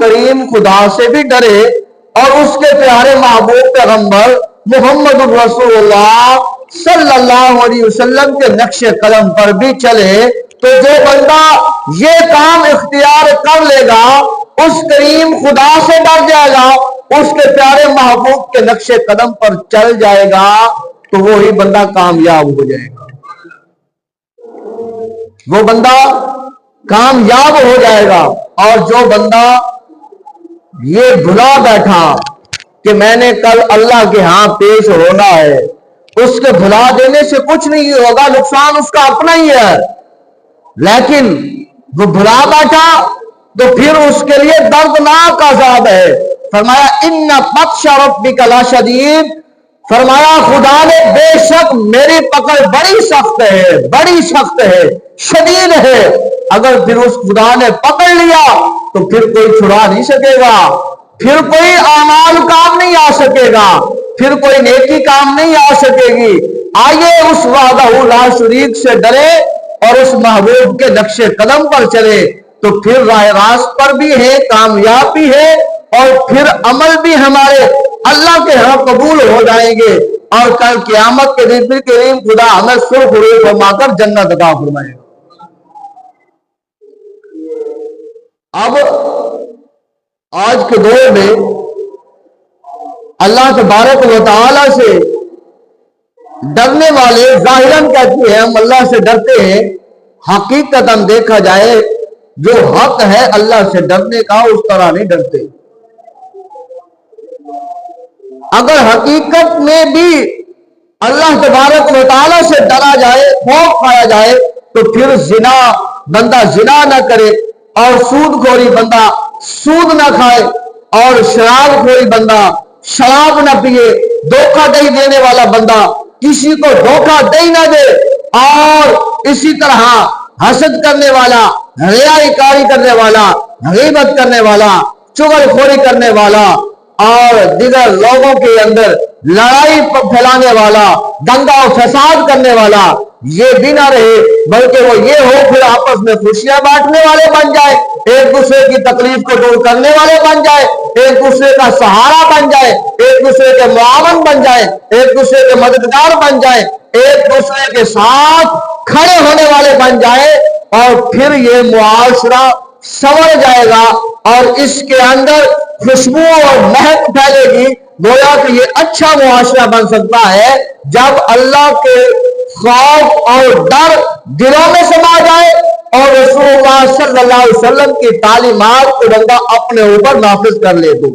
کریم خدا سے بھی ڈرے اور اس کے پیارے محبوب پیغمبر محمد رسول اللہ صلی اللہ علیہ وسلم کے نقش قدم پر بھی چلے، تو جو بندہ یہ کام اختیار کر لے گا، اس کریم خدا سے ڈر جائے گا، اس کے پیارے محبوب کے نقش قدم پر چل جائے گا، تو وہی بندہ کامیاب ہو جائے گا، وہ بندہ کامیاب ہو جائے گا۔ اور جو بندہ یہ بھلا بیٹھا کہ میں نے کل اللہ کے ہاں پیش ہونا ہے، اس کے بھلا دینے سے کچھ نہیں ہوگا، نقصان اس کا اپنا ہی ہے، لیکن وہ بھلا بیٹھا تو پھر اس کے لیے دردناک عذاب ہے۔ فرمایا ان بطش ربک لشدید، فرمایا خدا نے بے شک میری پکڑ بڑی سخت ہے، بڑی سخت ہے، شدید ہے۔ اگر پھر اس خدا نے پکڑ لیا تو پھر کوئی چھڑا نہیں سکے گا، پھر کوئی اعمال کام نہیں آ سکے گا، پھر کوئی نیکی کام نہیں آ سکے گی۔ آئیے اس وحدہ لا شریک سے ڈرے اور اس محبوب کے نقش قدم پر چلے، تو پھر راہ راست پر بھی ہے، کامیاب بھی ہے، اور پھر عمل بھی ہمارے اللہ کے ہاں قبول ہو جائیں گے، اور کل قیامت کے دن کریم خدا ہمیں سرخ روح فرما کر جنت عطا فرمائے گا۔ اب آج کے دور میں اللہ تبارک و تعالی سے ڈرنے والے ظاہراً کہتے ہیں ہم اللہ سے ڈرتے ہیں، حقیقتاً دیکھا جائے جو حق ہے اللہ سے ڈرنے کا اس طرح نہیں ڈرتے۔ اگر حقیقت میں بھی اللہ تبارک و تعالی سے ڈرا جائے، خوف کھایا جائے، تو پھر زنا بندہ زنا نہ کرے، اور سود خوری بندہ سود نہ کھائے، اور شراب خوری بندہ شراب نہ پیے، دھوکہ دہی دینے والا بندہ کسی کو دھوکہ دہی نہ دے، اور اسی طرح حسد کرنے والا، ریائی کاری کرنے والا، غیبت کرنے والا، چغل خوری کرنے والا، اور دیگر لوگوں کے اندر لڑائی پھیلانے والا، دنگا و فساد کرنے والا، یہ بھی نہ رہے، بلکہ وہ یہ ہو پھر آپس میں خوشیاں بانٹنے والے بن جائے، ایک دوسرے کی تکلیف کو دور کرنے والے بن جائے، ایک دوسرے کا سہارا بن جائے، ایک دوسرے کے معاون بن جائے، ایک دوسرے کے مددگار بن جائے، ایک دوسرے کے ساتھ کھڑے ہونے والے بن جائے، اور پھر یہ معاشرہ سنور جائے گا، اور اس کے اندر خوشبو اور مہک پھیلے گی۔ گویا کہ یہ اچھا معاشرہ بن سکتا ہے جب اللہ کے خوف اور ڈر دلوں میں سما جائے، اور رسول اللہ صلی اللہ علیہ وسلم کی تعلیمات کو بندہ اپنے اوپر نافذ کر لے تو